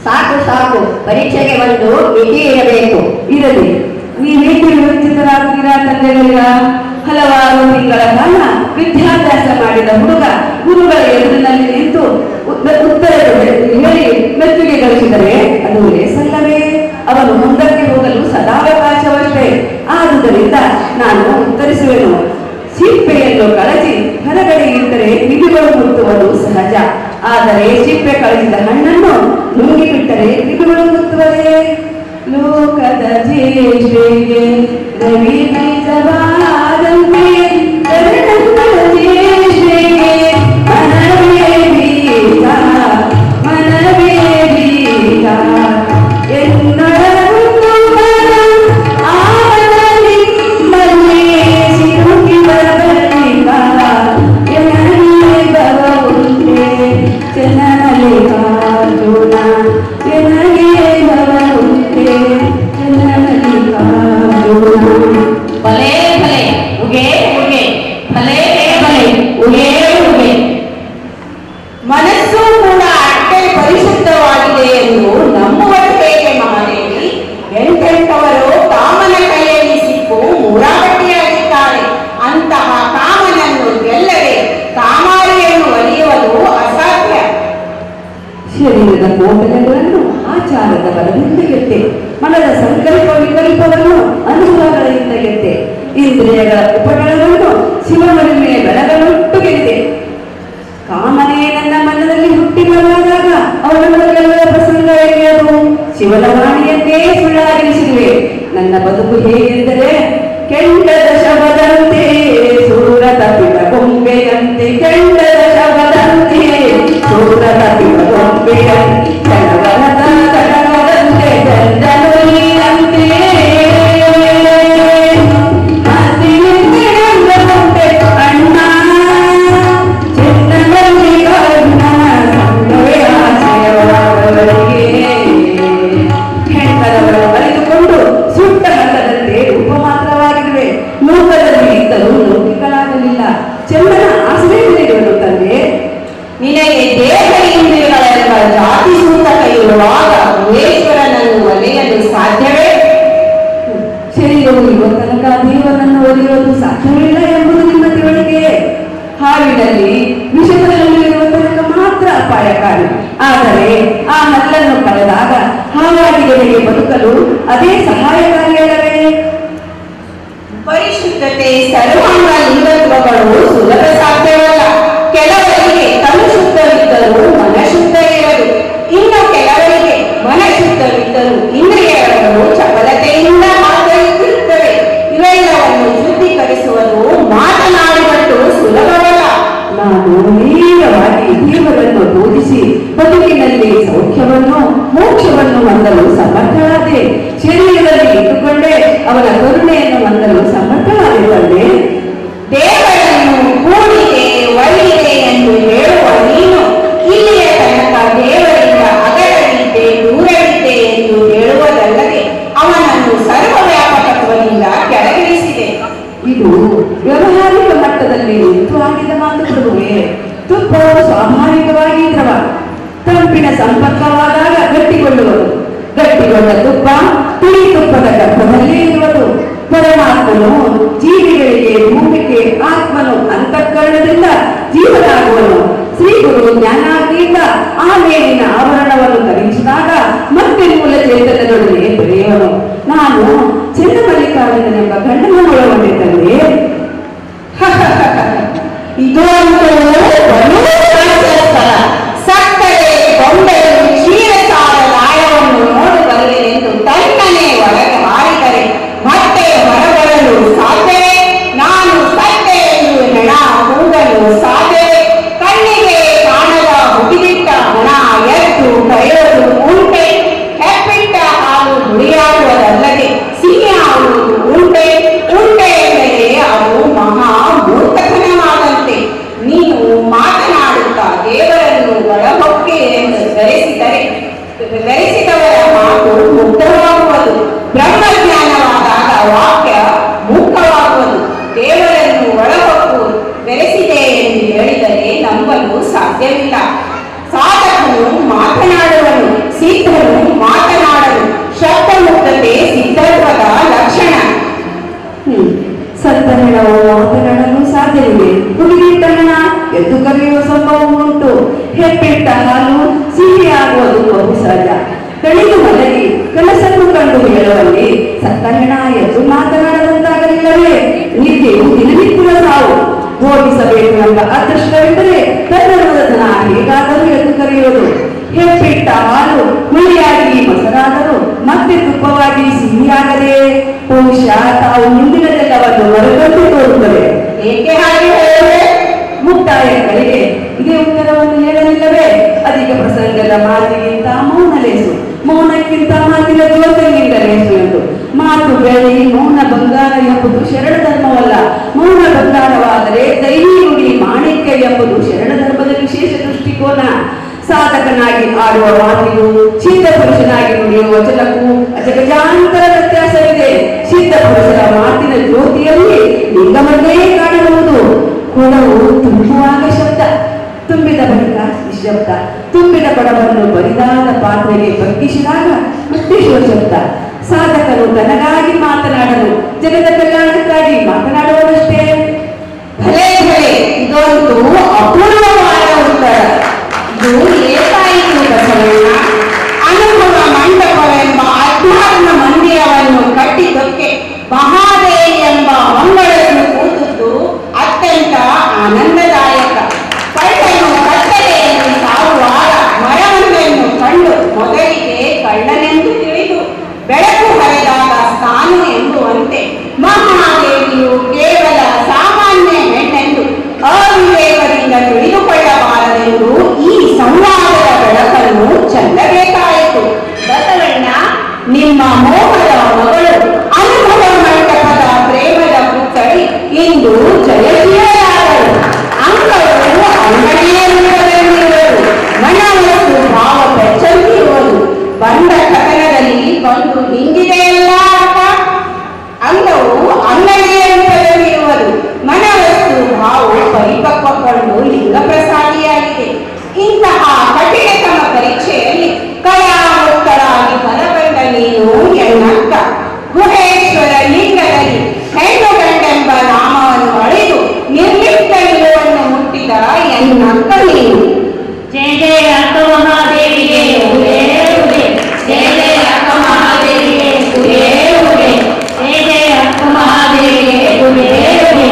ಸಾಕು ಸಾಕು, ಪರೀಕ್ಷೆಗೆ ಒಂದು ಮಿತಿ ಇರಬೇಕು. ಇರಲಿ, ನೀವೇಕೆ ವಿವರಿಸಿತರಾಗ್ತೀರಾ ತಂದೆಗಳಿಗ? ಹಲವಾರು ತಿಂಗಳ ಕಾಲ ವಿದ್ಯಾಭ್ಯಾಸ ಮಾಡಿದ ಹುಡುಗ ಗುರುಗಳ ಎದುರಿನಲ್ಲಿ ನಿಂತು ಉತ್ತರ ಹೇಳಿ ಮೆಚ್ಚುಗೆ ಗಳಿಸಿದರೆ ಅದು ಲೇಸಲ್ಲವೇ? ಅವನು ಮುಂದಕ್ಕೆ ಹೋಗಲು ಸದಾವಕಾಶವಷ್ಟೇ. ಆದುದರಿಂದ ನಾನು ಉತ್ತರಿಸುವೆನು. ಸಿಪ್ಪೆಯನ್ನು ಕಳಚಿ ಹೊರಗಡೆ ಇಟ್ಟರೆ ಕಿವಿಗಳು ಮುತ್ತುವುದು ಸಹಜ. ಆದರೆ ಸಿಪ್ಪೆ ಕಳಚಿದ ಹಣ್ಣನ್ನು ನುಂಗಿ ಬಿಟ್ಟರೆ ಕಿವಿಗಳು ಮುತ್ತುವುದೇ? ಲೋಕದ ಜೇಷ್ಠೆಗೆ ರವಿ ನೈಜವಾದಂತೆ ಜೇಷ್ಠೆಗೆ ಮನವೇ ಬೀಗ ಮನವೇ ಬೀಗ ಎನ್ನೊಳಗುಂದು ಆವನಲ್ಲಿ ಮನೆ ಸಿರುಕಿ ಬರಬಲ್ಲಿಗ ಎನಗೆ ಬರುವುದೇ ಚನ್ನಮಲ್ಲಿಕಾರ್ಜುನ ಎನಗೆ ಬರುವುದೇ ಚನ್ನಮಲ್ಲಿಕಾರ್ಜುನ. ಭಲೇ ಭಲೆ ಉಗೆ ಉಗೆ, ಭಲೇ ಭಲೆ ಉಗೆ ಉಗೆ. ಮನಸ್ಸು ಕೂಡ ಅಷ್ಟೇ ಪರಿಶುದ್ಧವಾಗಿದೆ ಎಂದು ಶರೀರದ ಕೋಟಲೆಗಳನ್ನು ಆಚಾರದ ಬಲದಿಂದ ಗೆದ್ದೆ, ಮನದ ಸಂಕಲ್ಪ ವಿಕಲ್ಪವನ್ನು ಅನುಭವಗಳಿಂದ ಗೆದ್ದೆ, ಇಂದ್ರಿಯಗಳ ಉಪಟಳವನ್ನು ಶಿವಮಹಿಮೆಯ ಬೆಳಗನೊಟ್ಟು ಗೆದ್ದೆ. ಕಾಮನೇ ನನ್ನ ಮನದಲ್ಲಿ ಹುಟ್ಟಿ ಬರಲಾದಾಗ ಅವನವರಿಗೆಲ್ಲ ಪ್ರಸಂಗ ಎಳೆಯದು ಶಿವನ ವಾಣಿಯನ್ನೇ ಸುಳ್ಳಾಗಿರಿಸಿರುವೆ. ನನ್ನ ಬದುಕು ಹೇಗೆಂದರೆ ಕೆಂಡದ ಶವದಂತೆ ಸೂರ ತಪ್ಪಿದ ಗೊಂಬೆಯಂತೆ, ಕೆಂಡದ ಶವದಂತೆ ಸೂರ ತಪ್ಪಿದ ಗೊಂಬೆಯಂತೆ, ಕಡಗರದ ಕಡಗದಂತೆ ಗಂಡನೊಲಿಯಂತೆ ಅಣ್ಣ ಚೆನ್ನದಲ್ಲಿ ಕಣ್ಣ ಸಂಗವೇ ಆಶಯವರಿಗೆ ಹೆಣ್ಣರವರ ಬರೆದುಕೊಂಡು ಸುಟ್ಟ ಮಲ್ಲದಂತೆ ರೂಪ ಮಾತ್ರವಾಗಿರುವೆ. ಲೋಕದಲ್ಲಿ ಇದ್ದರೂ ಲೌಕಿಕಳಾಗಲಿಲ್ಲ. ಚೆನ್ನನ ಆಶ್ರಯದಲ್ಲಿರುವುದು ತಂದೆ. ನಿನಗೆ ದೇಹ ಇಂದ್ರಿಯಗಳೆಂಬ ಜಾತಿ ಸೂತಕ ಇರುವಾಗ ಮಹೇಶ್ವರನನ್ನು ಒಲೆಯಲು ಸಾಧ್ಯವೇ? ಶರೀರವು ಇರುವ ತನಕ ದೇವರನ್ನು ಒಲಿಯುವುದು ಸಾಧ್ಯವಿಲ್ಲ ಎಂಬುದು ನಿಮ್ಮ ತಿಳುವಳಿಕೆ. ಹಾವಿನಲ್ಲಿ ವಿಷದ ಹಲ್ಲಿರುವ ತನಕ ಮಾತ್ರ ಅಪಾಯಕಾರಿ. ಆದರೆ ಆ ಹಲ್ಲನ್ನು ಕಳೆದಾಗ ಹಾವಾಡಿಗಳಿಗೆ ಬದುಕಲು ಅದೇ ಸಹಾಯಕಾರಿಯಲ್ಲವೇ? ಪರಿಶುದ್ಧತೆ ಸರ್ವಾಂಗ ಲಿಂಗತ್ವಗಳು ಸುಲಭ ಸಾಧ್ಯವಲ್ಲ. ಕೆಲವರಿಗೆ ತನು ಶುದ್ಧವಿದ್ದರೂ ಮನಶುದ್ಧ ಇರದು, ಇನ್ನು ಕೆಲವರಿಗೆ ಮನಶುದ್ಧವಿದ್ದರೂ ಇಂದ್ರಿಯಗಳು ಚಪಲತೆಯಿಂದ ಮಾತನಾಡುತ್ತಿರುತ್ತವೆ. ಇವೆಲ್ಲವನ್ನು ಶುದ್ಧೀಕರಿಸುವುದು ಮಾತನಾಡುವುದು ಸುಲಭವಲ್ಲ. ನಾನು ನೇರವಾಗಿ ದೇವರನ್ನು ಬೋಧಿಸಿ ಬದುಕಿನಲ್ಲಿ ಸೌಖ್ಯವನ್ನು ಮೋಕ್ಷವನ್ನು ಹೊಂದಲು ಸಮರ್ಥಳಾದೆ. ಶರೀರದಲ್ಲಿ ಇಟ್ಟುಕೊಂಡೇ ಅವನ ಕರುಣೆಯನ್ನು ಹೊಂದಲು ಸಮರ್ಥಳಾಗಿರುವಂತೆ. ದೇವರನ್ನು ಕೂಡಿದೆ ಒಳ್ಳಿದೆ ಎಂದು ಹೇಳುವ ನೀನು ಇಲ್ಲಿಯ ತನಕ ದೇವರಿಂದ ಅಗಲವಿದ್ದೆ ದೂರವಿದ್ದೆ ಎಂದು ಹೇಳುವುದಲ್ಲದೆ ಅವನನ್ನು ಸರ್ವವ್ಯಾಪಕತ್ವದಿಂದ ಕೆಳಗಿಳಿಸಿದೆ. ಇದು ವ್ಯವಹಾರಿಕ ಮಟ್ಟದಲ್ಲಿ ನಿಂತು ಆಗಿದ ಮಾತುಕೊಳ್ಳುವೆ. ತುಪ್ಪವು ಸ್ವಾಭಾವಿಕವಾಗಿ ದ್ರವ, ತಂಪಿನ ಸಂಪರ್ಕವಾದಾಗ ಗಟ್ಟಿಗೊಳ್ಳುವುದು. ಗಟ್ಟಿಗೊಂಡ ತುಪ್ಪ ತಿಳಿ ತುಪ್ಪದ ಗರ್ಭದಲ್ಲೇ ಇರುವುದು. ಪರಮಾತ್ಮನು ಜೀವಿಗಳಿಗೆ ಭೂಮಿಗೆ, ಆತ್ಮನು ಅಂತಃಕರಣದಿಂದ ಜೀವನಾಗುವನು. ಶ್ರೀ ಗುರು ಜ್ಞಾನಾಗ್ನಿಯಿಂದ ಆ ಮೇಲಿನ ಆವರಣವನ್ನು ಕಲಿಸಿದಾಗ ಮತ್ತೆ ಮೂಲ ಚೇತನದೊಡನೆ ಬೆಳೆಯುವನು. ನಾನು ಚೆನ್ನಮಲ್ಲಿಕಾರ್ಜುನನೆಂಬ ಗಂಡನನ್ನು ಒಳಗೊಂಡಿದ್ದಲ್ಲಿ ಇದು ಸಕ್ಕರೆ ಗೊಂಬೆಗಳು ಕ್ಷೀರಸಾರ ಲಾಯವನ್ನು ನೋಡಿ ಬರುವೆನೆಂದು ತನ್ನನೇ ಒಳಗೆ ಹಾರಿದರೆ ಮತ್ತೆ ಹೊರಬರಲು ಸಾಧ್ಯವೇ? ನಾನು ಸತ್ಯ ಎಂದು ಹೆಣ ಕೂಗಲು ಸಾಧ್ಯವೇ? ಕಣ್ಣಿಗೆ ಕಾಣದ ಹುಗಿದಿಟ್ಟ ಹಣ ಎದ್ದು ಕರೆಯೋದು ಉಂಟೆ? ಹೆಪ್ಪಿಟ್ಟ ಹಾಲು ಹುಳಿಯಾಡುವುದಲ್ಲದೆ ಸಿಹಿ ಆಗುವುದು ಉಂಟೆ? ಉಂಟೆ ಎಂದರೆ ಅದು ಮಹಾ ಮೂರ್ಖತನವಾದಂತೆ. ನೀನು ಮಾತನಾಡುತ್ತಾ ದೇವರನ್ನು ಒಳಹೊಕ್ಕೆ ಎಂದು ಧರಿಸಿದವರ ಮಾತು ಮುಗ್ಧವಾಗುವುದು. ಬ್ರಹ್ಮಜ್ಞಾನವಾದಾಗ ವಾಕ್ಯ ಮುಖವಾಗುವುದು. ದೇವರನ್ನು ಒಳಹೊಕ್ಕು ಬೆರೆಸಿದೆ ಎಂದು ಹೇಳಿದರೆ ನಂಬಲು ಸಾಧ್ಯವಿಲ್ಲ. ಸಾಧಕನು ಮಾತನಾಡುವನು, ಸಿದ್ಧನು ಮಾತನಾಡನು. ಶಬ್ದಮುಕ್ತತೆ ಸಿದ್ಧತ್ವದ ಲಕ್ಷಣ. ಸತ್ತಹಣವು ಮಾತನಾಡಲು ಸಾಧ್ಯವಿದೆ. ಹುಡುಗಿಟ್ಟ ಹಣ ಎದ್ದು ಕರೆಯುವ ಸಂಭವ ಉಂಟು. ಹೆಪ್ಪಿಟ್ಟ ಹಾಲು ಸಿಹಿಯಾಗುವುದು ಬಹು ಸಹಜ. ಬೆಳೆದು ಮಲಗಿ ಕೆಲಸವನ್ನು ಕಂಡು ಹೇಳುವಲ್ಲಿ ಸತ್ತಹಣ ಎದ್ದು ಮಾತನಾಡದಂತಾಗಲಿಲ್ಲವೇ? ನಿತ್ಯವೂ ದಿನನಿತ್ಯದ ಸಾವು. ಭೋಗಿಸಬೇಕು ಎಂಬ ಅದೃಷ್ಟವೆಂದರೆ ತನ್ನರದ ಜನ ಹೇಗಾದರೂ ಎದ್ದು ಕರೆಯುವುದು. ಹೆಪ್ಪಿಟ್ಟ ಹಾಲು ಹುಳಿಯಾಗಿ ಮೊಸರಾದರೂ ಮತ್ತೆ ತುಪ್ಪವಾಗಿ ಸಿಹಿಯಾಗದೆ ಬಹುಶಃ ತಾವು ಮುಂದಿನದೆಲ್ಲವನ್ನು ಮರುಕಂಡು ತೋರುತ್ತದೆ. ಏಕೆ ಹಾಗೆ ಹೇಳಿದೆ? ಮುಕ್ತಾಯಗಳಿಗೆ ಇದೇ ಉತ್ತರವನ್ನು ಹೇಳಲಿಲ್ಲವೇ? ಅಧಿಕ ಪ್ರಸಂಗದ ಮಾತಿಗಿಂತ ಮೌನ ಲೇಸು, ಮೌನಕ್ಕಿಂತ ಮಾತಿನ ಜ್ಯೋತಿಗಿಂತ ಲೇಸು ಎಂದು. ಮಾತು ಬೆಳ್ಳಿ, ಮೌನ ಬಂಗಾರ ಎಂಬುದು ಶರಣ ಧರ್ಮವಲ್ಲ. ಮೌನ ಬಂಗಾರವಾದರೆ ದೈವಿ ನುಡಿ ಮಾಣಿಕ್ಯ ಎಂಬುದು ಶರಣ ಧರ್ಮದ ವಿಶೇಷ ದೃಷ್ಟಿಕೋನ. ಸಾಧಕನಾಗಿ ಆಡುವ ಮಾತಿಗೂ ಸಿದ್ಧ ಪುರುಷನಾಗಿ ನುಡಿಯುವ ವಚನಕ್ಕೂ ಅಜಗಜಾಂತರ ವ್ಯತ್ಯಾಸವಿದೆ. ಸಿದ್ಧ ಪುರುಷರ ಮಾತಿನ ಜ್ಯೋತಿಯಲ್ಲಿ ಲಿಂಗವನ್ನೇ ಕಾಣಬಹುದು. ಕೊಡವು ತುಂಬುವಾಗ ಶಬ್ದ, ತುಂಬಿದ ಬಳಿಕ ನಿಶಬ್ದ. ತುಂಬಿದ ಕೊಡವನ್ನು ಬರಿದಾದ ಪಾತ್ರೆಗೆ ಬಗ್ಗಿಸಿದಾಗ ಮತ್ತೆ ಶಿವಶಬ್ದ. ಸಾಧಕನು ತನಗಾಗಿ ಮಾತನಾಡಲು, ಜಗದ ಕಲ್ಯಾಣಕ್ಕಾಗಿ ಮಾತನಾಡುವುದಷ್ಟೇ. ಭಲೆ ಭಲೆ, ಇದೊಂದು ಅಪೂರ್ವವಾದ ಉತ್ತರ. ಇದು ಏಕಾಯಿತು ಬಸವ. ಬಸವಣ್ಣ ಅನುಭವ ಮಂಟಪವೆಂಬ ಅಧ್ಯಾತ್ಮ ಮಂದಿರವನ್ನು ಕಟ್ಟಿದ್ದಕ್ಕೆ ಮಹಾದೇವಿ ಎಂಬ ಮಂಗಳನ್ನು ಕೂತದ್ದು ಅತ್ಯಂತ ಆನಂದದಾಯಕ. ಕಳ್ಳನು ಕತ್ತಲೆಯಲ್ಲಿ ಸಾರುವಾಗ ಮರವೊಂದನ್ನು ಕಂಡು ಮೊದಲಿಗೆ ಕಳ್ಳನೆಂದು ತಿಳಿದು ಬೆಳಕು ಹರಿದಾಗ ಸ್ಥಾನ ಎಂಬುವಂತೆ ಮಹಾದೇವಿಯು ಕೇವಲ ಸಾಮಾನ್ಯ ಹೆಣ್ಣೆಂದು ಅವಿವೇಕದಿಂದ ತಿಳಿದುಕೊಳ್ಳಬಾರದೆಂದು ಈ ಸಂವಾದದ ಬೆಳಕನ್ನು ಚೆಲ್ಲಬೇಕಾಯಿತು. ಬಸವಣ್ಣ, ನಿಮ್ಮ ಮೋಹದ ಮಗಳು ಅನುಭವ ಮಂಟಪದ ಪ್ರೇಮದ ಪುತ್ಥಳಿ ಇಂದು ಜಯಶೀಲರಾದರು. ಅಂಗಗಳು ಅಂಗಡಿಯ ರೂಪದಲ್ಲಿರುವರು, ಮನವಸ್ತು ಭಾವ ಬೆಚ್ಚಂತಿರುವುದು. ಬಂದ ಕಥನದಲ್ಲಿ ಬಂದು ಹಿಂಗಿದೆಯಲ್ಲ ಅಕ್ಕ. ಅಂಗವು ಅಂಗಡಿಯ ರೂಪದಲ್ಲಿರುವುದು, ಮನವಸ್ತು ಭಾವವು ಪರಿಪಕ್ವಗೊಂಡು ಲಿಂಗ ಪ್ರಸಾದಿಯಾಗಿದೆ. ಇಂತಹ ಕಠಿಣತಮ ಪರೀಕ್ಷೆಯಲ್ಲಿ ಕಲಾಮುಕ್ತರಾಗಿ ಹೊರಬಂದ ನೀನು ಎನ್ನಕ್ಕ. ಗುಹೇಶ್ವರ ಲಿಂಗದಲ್ಲಿ ಹೆಣ್ಣು ಗಂಡೆಂಬ ನಾಮವನ್ನು ಅಳಿದು ನಿರ್ಲಿಪ್ತ ನಿಲುವನ್ನು ಮುಟ್ಟಿದ ಎನ್ನಕ್ಕ ನೀನು. ಜಯ ಜಯ ಅಕ್ಕ ಮಹಾದೇವಿಗೆ ಉಗೆ ಉಗೆ, ಜಯ ಜಯ ಅಕ್ಕ ಮಹಾದೇವಿಗೆ ಉಗೆ ಉಗೆ, ಜಯ ಜಯ ಅಕ್ಕ ಮಹಾದೇವಿಗೆ ಉಗೆ ಉಗೆ.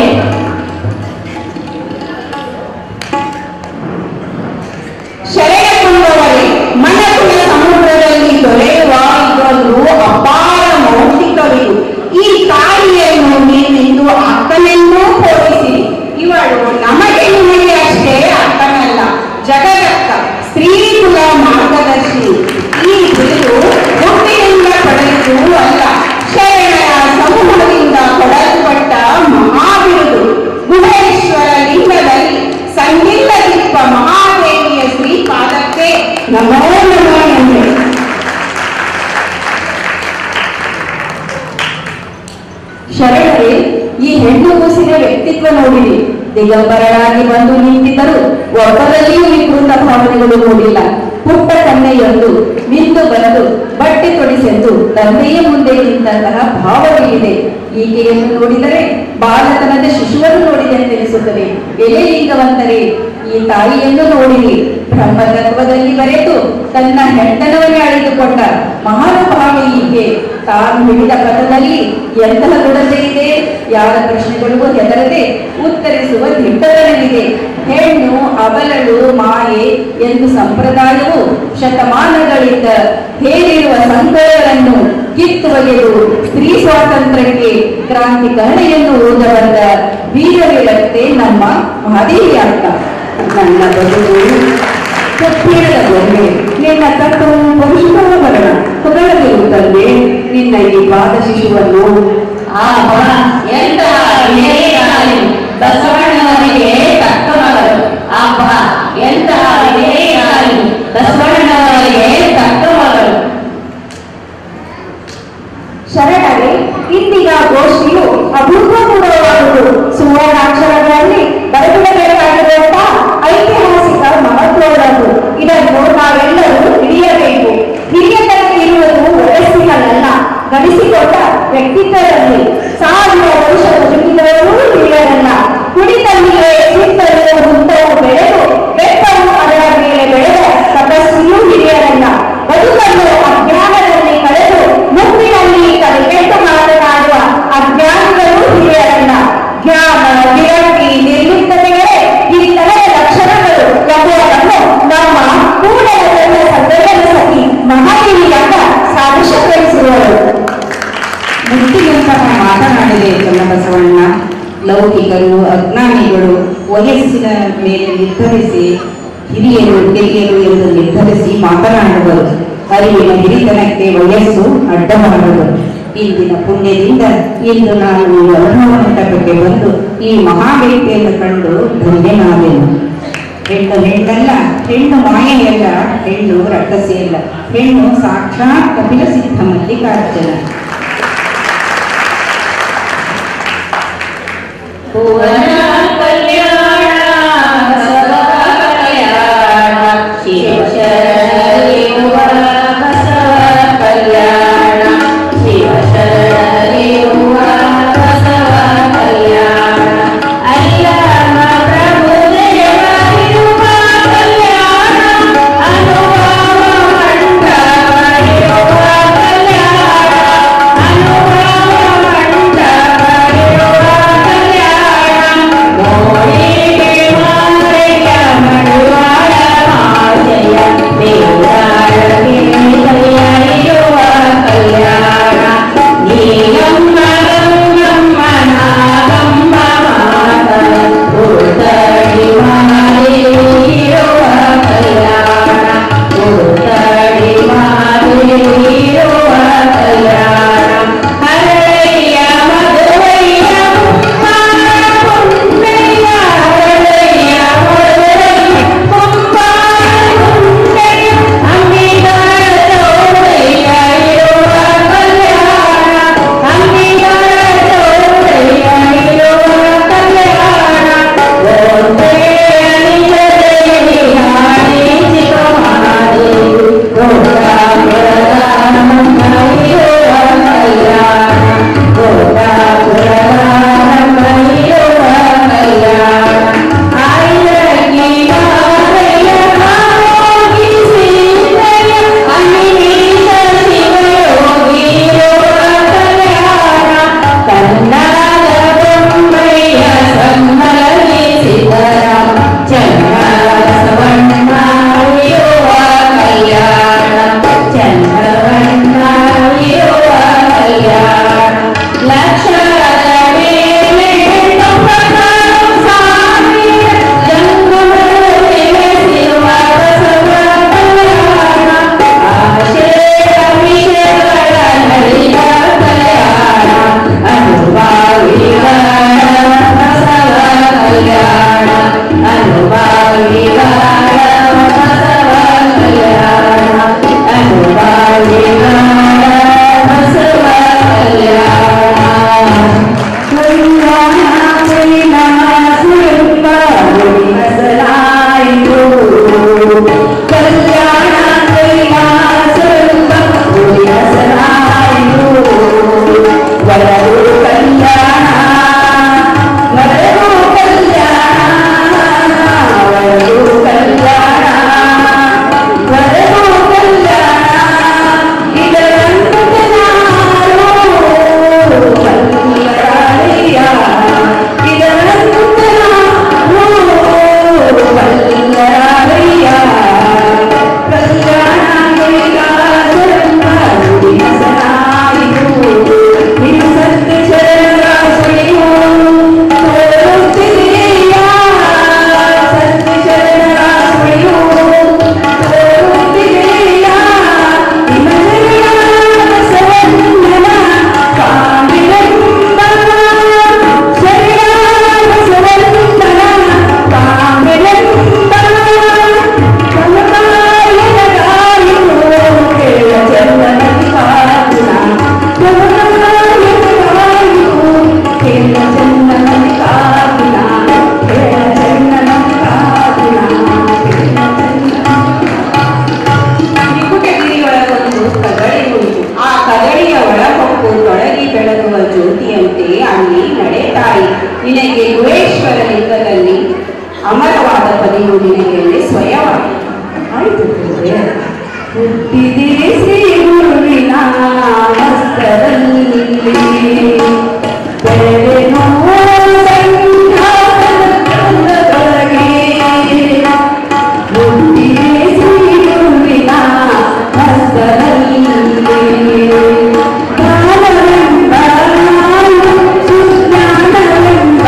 ಶರಣಗುಂಡವರೇ, ಮನಸ್ಸಿನ ಸಮುದ್ರದಲ್ಲಿ ದೊರೆಯುವ ಇದೊಂದು ಅಪಾರ ಮೌಖಿಕವಿದು. ಈ ತಾಯಿಯನ್ನು ನೀವಿಂದು ಅಕ್ಕನೆಂದೂ ಹೋಲಿಸಿರಿ. ಇವಳು ನಮಗೆ ನಿಮಗೆ ಅಷ್ಟೇ ಅಕ್ಕನಲ್ಲ, ಜಗದಕ್ಕ, ಸ್ತ್ರೀ ಕುಲ ಮಾರ್ಗದರ್ಶಿ. ಈ ಬಿರುದು ಹುಟ್ಟಿನಿಂದ ಪಡೆಯುವುದು ಅಲ್ಲ, ಶರಣರ ಸಮೂಹದಿಂದ ಕೊಡಲ್ಪಟ್ಟ ಮಹಾಬಿರುದು. ಗುಹೇಶ್ವರ ಲಿಂಗದಲ್ಲಿ ಸಂಗಿಲ್ಲದಿಪ್ಪ ಮಹಾದೇವಿಯ ಶ್ರೀಪಾದಕ್ಕೆ ನಮೋ ನಮೋ ಎಂದೆ. ಶರಣರೇ, ಈ ಹೆಣ್ಣು ಕೂಸಿನ ವ್ಯಕ್ತಿತ್ವ ನೋಡಿರಿ. ದಿಗಂಬರರಾಗಿ ಬಂದು ನಿಂತಿದ್ದರು, ಒಬ್ಬರಲ್ಲಿಯೂ ವಿಕೃತ ಭಾವನೆಗಳು ನೋಡಿಲ್ಲ. ಪುಟ್ಟ ಕನ್ನೆಯೊಂದು ಮಿಂದು ಬಂದು ಬಟ್ಟೆ ತೊಡಿಸೆಂದು ತಂದೆಯ ಮುಂದೆ ನಿಂತಹ ಭಾವವಿದೆ. ಈಕೆಯನ್ನು ನೋಡಿದರೆ ಬಾಲತನದ ಶಿಶುವನ್ನು ನೋಡಿದೆಂದೆನಿಸುತ್ತದೆ. ಎಲೆ ಲಿಂಗವಂತರೇ, ಈ ತಾಯಿಯನ್ನು ನೋಡಿರಿ. ಬ್ರಹ್ಮತತ್ವದಲ್ಲಿ ಬರೆದು ತನ್ನ ಹೆಂಡನವನ್ನೇ ಅಳೆದುಕೊಂಡ ಮಹಾನುಭಾವಿ ಈಕೆ. ತಾನು ಹಿಡಿದ ಪಥದಲ್ಲಿ ಎಂತಹ ಗುಣತೆ ಇದೆ, ಯಾರ ಪ್ರಶ್ನೆಗಳಿಗೂ ಹೆದರದೆ ಉತ್ತರಿಸುವ ದಿಟ್ಟತನವಿದೆ. ಹೆಣ್ಣು ಅಬಲಳು, ಮಾಯೆ ಎಂದು ಸಂಪ್ರದಾಯವು ಶತಮಾನಗಳಿಂದ ಹೇರಿರುವ ಸಂಕಟಗಳನ್ನು ಕಿತ್ತೊಗೆದು ಸ್ತ್ರೀ ಸ್ವಾತಂತ್ರ್ಯಕ್ಕೆ ಕ್ರಾಂತಿಕರಣೆಯನ್ನು ಓದ ಬಂದ ವೀರವಿರತ್ತೆ ನಮ್ಮ ಮಹಾದೇವಿ ಅಕ್ಕ. ನನ್ನ ಬದುಕು ಕಬ್ಬಿಣದ ಗೊಂಬೆ, ನಿನ್ನ ತತ್ವವು ಪುರುಷನ ಬರಣ ಹೊಗಳದಿರುತ್ತಂತೆ ನಿನ್ನ ಈ ಪಾದ ಶಿಶುವನ್ನು. ಎಂತಹ ವಿನಯಗಾಲಿ ಬಸವಣ್ಣವರಿಗೆ ತಕ್ಕ ಮಗಳು. ಅಬ್ಬ, ಎಂತಹ ವಿನಯಗಾಲಿ ಬಸವಣ್ಣವರಿಗೆ ತಕ್ಕ ಮಗಳು. ಶರಣರೇ, ಇಂದಿನ ಗೋಷ್ಠಿಯು ಅಭೂತಪೂರ್ವವಾದುದು. ಸುವರ್ಣಾಕ್ಷರಗಳಲ್ಲಿ ಬರೆದಿಡಬೇಕಾಗಿರುವಂತಹ ಐತಿಹಾಸಿಕ ಮಹತ್ವವಾದದ್ದು. ಇದನ್ನು ನಾವೆಲ್ಲರೂ ಹಿಡಿಯಬೇಕು. ಹಿರಿಯತನ ಇರುವುದು ವಯಸ್ಸಿನಲ್ಲ, ಗಳಿಸಿಕೊಂಡ ವ್ಯಕ್ತಿತ್ವದಲ್ಲಿ. 1000 ವರ್ಷ ಬದುಕಿದವರು ಹಿರಿಯರಲ್ಲ. ಕುಡಿತಲ್ಲಿಯೇ ಚಿತ್ತಲು ಹುತ್ತವು ಬೆಳೆದು ಬೆಟ್ಟವು ಅದರ ಮೇಲೆ ಬೆಳೆದ ತಪಸ್ಸಿಯೂ ಹಿರಿಯರಲ್ಲ. ಬದುಕನ್ನು ಅಜ್ಞಾನದಲ್ಲಿ ಕಳೆದು ಮುಪ್ಪಿನಲ್ಲಿ ಕಲಿಕೆಟ್ಟು ಮಾತನಾಡುವ ಅಜ್ಞಾನಿಗಳು ಹಿರಿಯರಲ್ಲ. ಜ್ಞಾನ, ವಿರಕ್ತಿ, ನಿರ್ಲಿಪ್ತತೆಗಳೇ ಈ ತಲೆಯ ಲಕ್ಷಣಗಳು ಎಂಬುದನ್ನು ನಮ್ಮ ಕೂಡಲ ಸಂದರ್ಭದ ಸತಿ ಮಹಾದೇವಿಯನ್ನ ಸಾದೃಶ್ಯಗೊಳಿಸುವರು. ಮುತ್ತಿನಂತಹ ಮಾತನಾಡಿದೆ ಚನ್ನಬಸವಣ್ಣ. ಲೌಕಿಕರು, ಅಜ್ಞಾನಿಗಳು ವಯಸ್ಸಿನ ಮೇಲೆ ನಿರ್ಧರಿಸಿ ಹಿರಿಯರು ಕಿರಿಯರು ಎಂದು ನಿರ್ಧರಿಸಿ ಮಾತನಾಡುವರು. ಅರಿವಿನ ಹಿರಿತನಕ್ಕೆ ವಯಸ್ಸು ಅಡ್ಡವಾಡುವುದು. ಇಂದಿನ ಪುಣ್ಯದಿಂದ ಇಂದು ನಾನು ಈ ಅನುಭವ ಮಂಟಪಕ್ಕೆ ಬಂದು ಈ ಮಹಾವ್ಯಕ್ತಿಯನ್ನು ಕಂಡು ಧನ್ಯನಾದೆನು. ಹೆಣ್ಣು ಹೆಣ್ಣಲ್ಲ, ಹೆಣ್ಣು ಮಾಯೆಯಲ್ಲ, ಹೆಣ್ಣು ರಕ್ಕಸಿಯಲ್ಲ, ಹೆಣ್ಣು ಸಾಕ್ಷಾತ್ ಕಪಿಲ ಸಿದ್ಧ ಮಲ್ಲಿಕಾರ್ಜುನ. ಭುವನ ಕಲ್ಯಾಣ ಬಸವ ಕಲ್ಯಾಣ, ಶಿವಶರಣರಿರುವ ಬಸವ ಕಲ್ಯಾಣ, ಶಿವಶರಣರಿರುವ ಬಸವ ಕಲ್ಯಾಣ, ಅಯ್ಯಮ್ಮ ಪ್ರಭು ದೇವರಿರುವ ಕಲ್ಯಾಣ, ಅನುಭವ ನಿನಗೆ ಗುಹೇಶ್ವರ ಲಿಂಗದಲ್ಲಿ ಅಮರವಾದ ಪದಿಯು ನಿನಗೆ ಸ್ವಯವಾಗಿ ಆಯಿತು. ಹುಟ್ಟಿದೆ ಶ್ರೀ ಗುರುವಿನ ಹಸ್ತದಲ್ಲಿ ಬೆಳೆದೆನೋ ಸಂಘಾತದೊಳಗೆ. ಹುಟ್ಟಿದೆ ಶ್ರೀ ಗುರುವಿನ ಹಸ್ತದಲ್ಲಿ ಜ್ಞಾನವೆಂಬ ಸುಜ್ಞಾನವೆಂಬ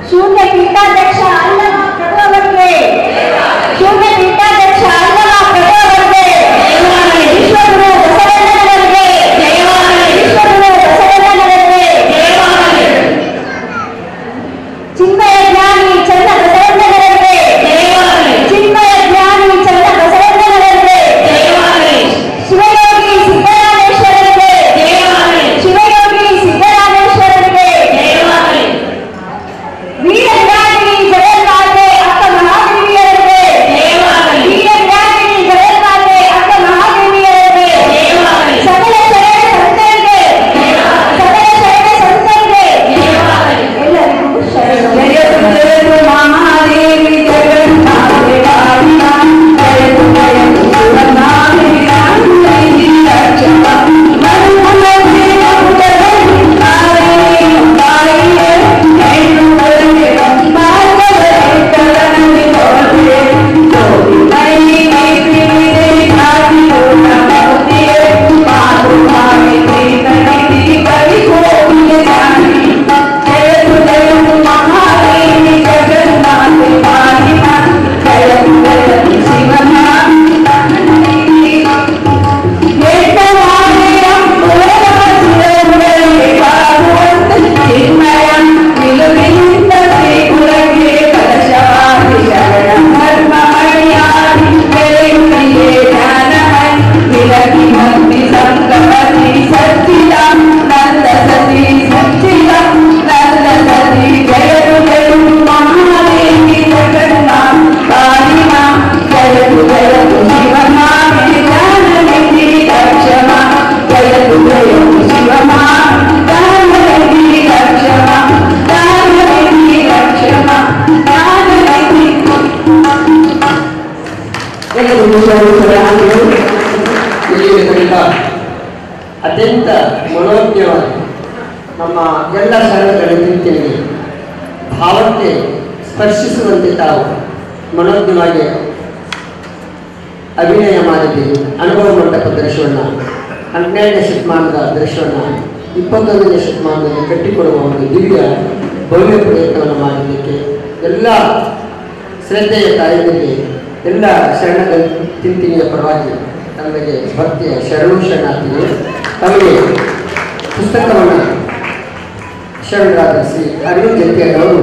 ಶೂನ್ಯ ಪೀಠಾಧ್ಯಕ್ಷ ಅಲ್ಲಮ ಪ್ರಭು ಅವರಿಗೆ ಶೂನ್ಯ ಪೀಠಾಧ್ಯಕ್ಷ ಅಲ್ಲಮ ಪ್ರಭು ಅವರಿಗೆ ಈಶ್ವರರು ಬಸವಣ್ಣನವರಿಗೆ ಈಶ್ವರರು ಬಸವಣ್ಣನವರಿಗೆ ಚಿನ್ಮಯ ಜ್ಞಾನಿ ಚಂದ ಬಸವಣ್ಣನವರಿಗೆ ಚಿನ್ಮಯ ಜ್ಞಾನಿ ಚಂದ ಬಸವಣ್ಣನವರಿಗೆ ಶಿವಯೋಗಿ ಸಿದ್ದರಾಮೇಶ್ವರರಿಗೆ ಶಿವಯೋಗಿ ಸಿದ್ದರಾಮೇಶ್ವರರಿಗೆ ವೀರಗಾಮಿ ಜಯ ಇಲ್ಲಿಗೆ ತನಕ ಅತ್ಯಂತ ಮನೋಜ್ಞವಾಗಿ ನಮ್ಮ ಎಲ್ಲ ಶರಣಗಳ ಚಿಂತನೆಗೆ ಭಾವಕ್ಕೆ ಸ್ಪರ್ಶಿಸುವಂತೆ ತಾವು ಮನೋಜ್ಞವಾಗಿ ಅಭಿನಯ ಮಾಡಿದ್ದೀರಿ. ಅನುಭವ ಮಂಟಪ ದೃಶ್ಯವನ್ನು 12ನೇ ಶತಮಾನದ ದೃಶ್ಯವನ್ನು 21ನೇ ಶತಮಾನದಲ್ಲಿ ಕಟ್ಟಿಕೊಡುವ ಒಂದು ದಿವ್ಯ ಭವ್ಯ ಪ್ರಯತ್ನವನ್ನು ಮಾಡಲಿಕ್ಕೆ ಎಲ್ಲ ಶ್ರದ್ಧೆಯ ತಾಯಿಗಳಿಗೆ ಎಲ್ಲ ಶರಣಗಳ ಚಿಂತನೆಯ ಪರವಾಗಿ ತಮಗೆ ಭಕ್ತಿಯ ಶರಣು ಶರಣಾರ್ಥಿಗೆ ತಮಗೆ ಪುಸ್ತಕವನ್ನು ಶರಣರಾದ ಶ್ರೀ ಅರವಿಂದ್ ಜಂತಿಯವರು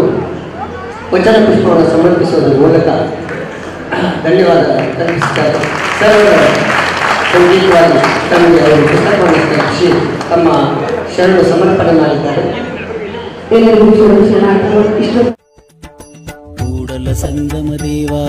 ವಚನ ಪುಷ್ಪವನ್ನು ಸಮರ್ಪಿಸುವುದರ ಮೂಲಕ ಧನ್ಯವಾದ ತಲುಪಿಸುತ್ತಾರೆ. ಸರ್ ಸಂಗೀತವಾಗಿ ತಮಗೆ ಅವರು ಪುಸ್ತಕವನ್ನು ತಲುಪಿಸಿ ತಮ್ಮ ಶರಣು ಸಮರ್ಪಣೆ ಮಾಡಿದ್ದಾರೆ. ಕೂಡಲ ಸಂಗಮ ದೇವಾ